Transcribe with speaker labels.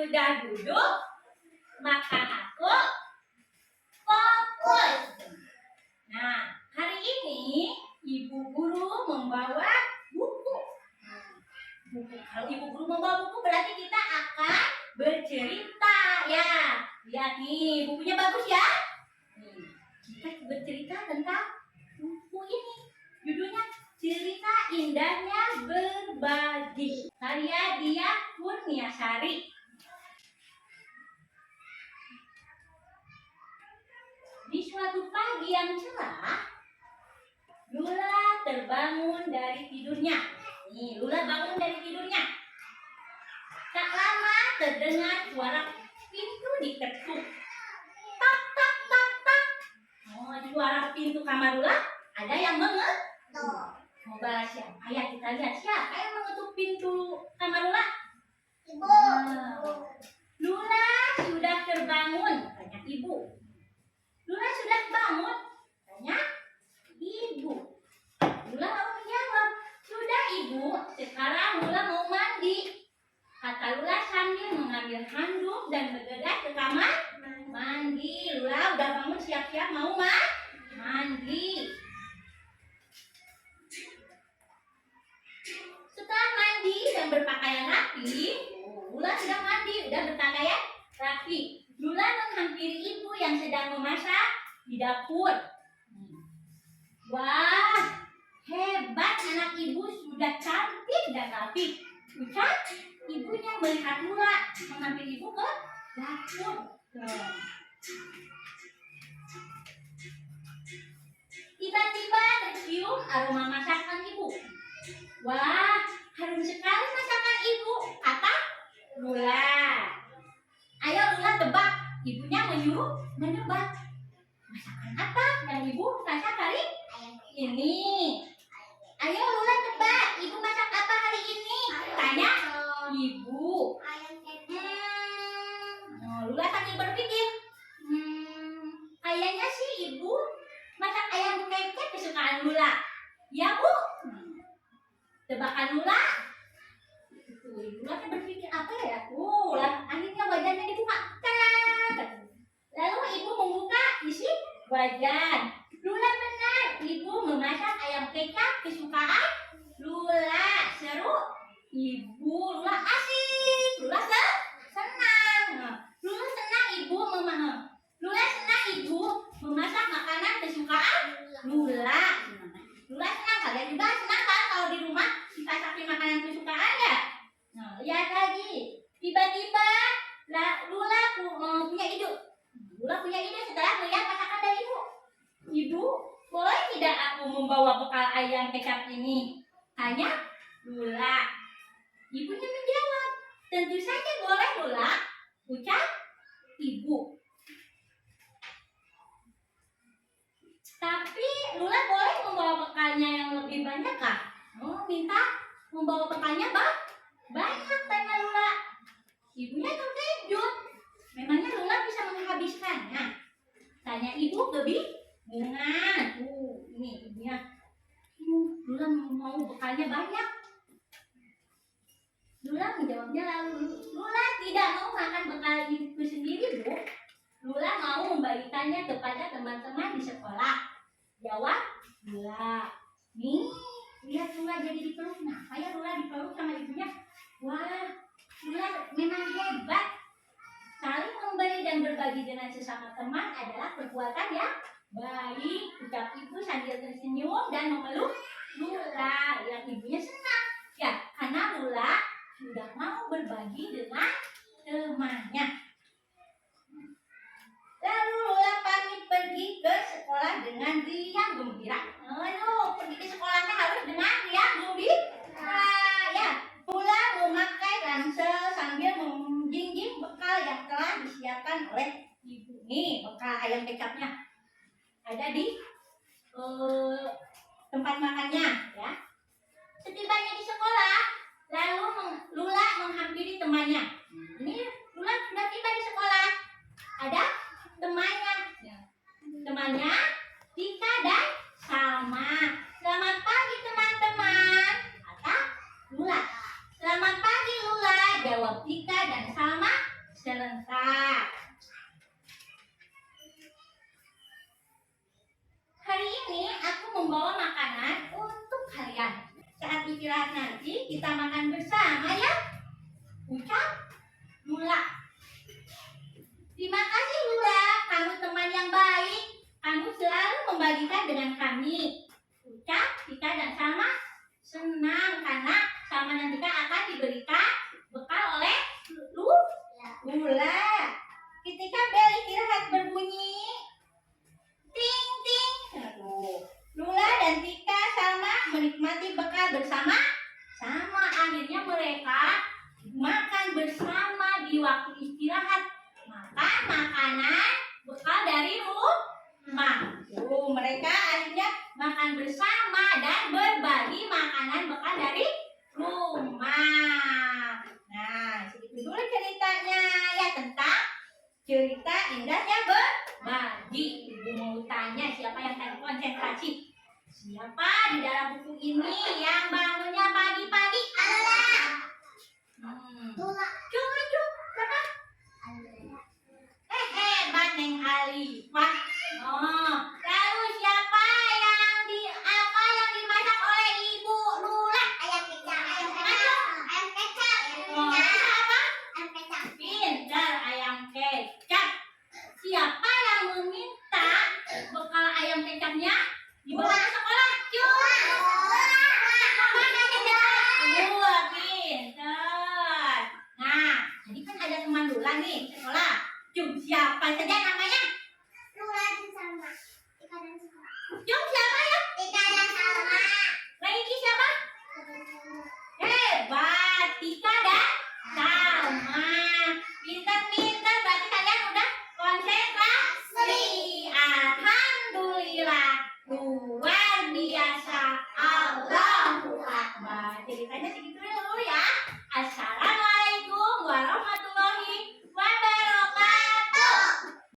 Speaker 1: sudah duduk, maka aku fokus. Nah, hari ini Ibu Guru membawa buku. Kalau Ibu Guru membawa buku berarti kita akan bercerita ya. Lihat nih, bukunya bagus ya. Kita bercerita tentang buku ini. Judulnya Cerita Indahnya Berbagi. Karya Diah Kurniasari. Di suatu pagi yang cerah, Lula terbangun dari tidurnya. Nih, Lula bangun dari tidurnya. Tak lama terdengar suara pintu diketuk. Tak, tak, tak, tak. Oh, suara pintu kamar Lula ada yang mengetuk. Mau balas siapa? Ya, kita lihat siapa yang mengetuk pintu kamar Lula.
Speaker 2: Ibu.
Speaker 1: Lula sudah terbangun, tanya ibu. Lula sudah bangun, tanya ibu. Lula mau menjawab, sudah ibu, sekarang Lula mau mandi. Kata Lula sambil mengambil handuk dan bergegas ke kamar mandi. Lula udah bangun siap-siap mau mandi. Setelah mandi dan berpakaian rapi, Lula sudah mandi, udah berpakaian rapi. Lula menghampiri ibu yang sedang memasak di dapur. Wah, hebat anak ibu, sudah cantik dan rapi, ucap ibunya melihat Lula menghampiri ibu ke dapur. Tiba-tiba tercium aroma masakan ibu. Wah, harum sekali masakan ibu, kata Lula. Ayo Lula tebak. Ibunya menyuruh menebak. Masakan apa yang ibu masak hari ini? Ayo Lula tebak. Ibu masak apa hari ini? Tanya ibu. Lula sambil berpikir. Kayaknya sih ibu masak ayam keket kesukaan Lula. Ya bu? Tebakan Lula. Lula kan berpikir apa ya? Akhirnya wajannya dibuka. Lalu ibu membuka isi wajan. Lula benar, ibu memasak ayam kecap kesukaan Lula. Seru ibu, Lula asik, Lula senang. Lula senang ibu memasak makanan kesukaan Lula. Lula senang, kalian juga senang kan kalau di rumah dimasakin makanan kesukaan ya? Nah, lihat lagi. Tiba-tiba Lula punya ide. Lula punya ide setelah melihat masakan dari ibu. Ibu, boleh tidak aku membawa bekal ayam kecap ini? Tanya Lula. Ibunya menjawab, tentu saja boleh Lula, ucap ibu. Tapi Lula boleh membawa bekalnya yang lebih banyak kah? Minta membawa bekalnya banyak, tanya Lula. Ibunya terkejut. Memangnya Lula bisa menghabiskannya? Tanya ibu kebingungan. Ini ibunya. Lula mau bekalnya banyak. Lula menjawabnya lalu, Lula tidak mau makan bekal itu sendiri bu. Lula mau membagikannya kepada teman-teman di sekolah. Jawab Lula. Nih, lihat Lula jadi dipeluk. Kenapa ya Lula dipeluk sama ibunya? Wah, Lula memang hebat. Saling memberi dan berbagi dengan sesama teman adalah perbuatan yang baik, ucap ibu sambil tersenyum dan memeluk Lula. Yang ibunya senang ya, karena Lula sudah mau berbagi dengan temannya. Lalu Lula pamit pergi ke sekolah dengan riang gembira. Pergi ke sekolahnya harus dengan riang gembira. Ya, Lula memakai ransel sambil menjinjing bekal yang telah disiapkan oleh ibu. Nih, bekal ayam kecapnya ada di tempat makannya ya. Setibanya di sekolah, lalu Lula menghampiri temannya. Ini Lula sudah tiba di sekolah. Ada temannya. Temannya Tika dan Salma. Selamat pagi teman-teman, kata Lula. Selamat pagi Lula, jawab Tika dan Salma serentak. Hari ini aku membawa makanan untuk kalian. Saat istirahat nanti kita makan bersama ya. Ucap Lula. Terima kasih Lula, kamu teman yang baik. Kamu selalu membagikan dengan kami. Ucap Tika dan Salma senang karena Salma dan Tika akan diberikan bekal oleh Lula. Ketika bel istirahat berbunyi, ting ting, Lula dan Tika Salma menikmati bekal bersama. Akhirnya mereka makan bersama di waktu istirahat. Makan makanan bekal dari rumah. Mereka akhirnya makan bersama dan berbagi makanan bekal dari rumah. Nah, segitu dulu ceritanya ya, tentang cerita indahnya berbagi. Ibu mau tanya siapa yang akan konsentrasi? Siapa di dalam buku ini yang bangunnya pagi-pagi? Siapa? Hebat Neng Alifah. Lalu siapa yang dimasak oleh Ibu Lula?
Speaker 2: Ayam kecap.
Speaker 1: Apa?
Speaker 2: Ayam kecap.
Speaker 1: Pintar, ayam kecap. Siapa yang meminta bekal ayam kecapnya dibawa ke sekolah? Pintar. Nah, jadi kan ada teman Lula nih sekolah. Siapa saja namanya?
Speaker 2: Lula dan Salma. Tika dan Salma.
Speaker 1: Siapa ya?
Speaker 2: Tika dan Salma.
Speaker 1: Lagi siapa? Hebat, Tika dan Salma. Pintar-pintar, berarti kalian udah konsentrasi. Alhamdulillah, luar biasa. Allahu Akbar. Ceritanya segitu dulu ya.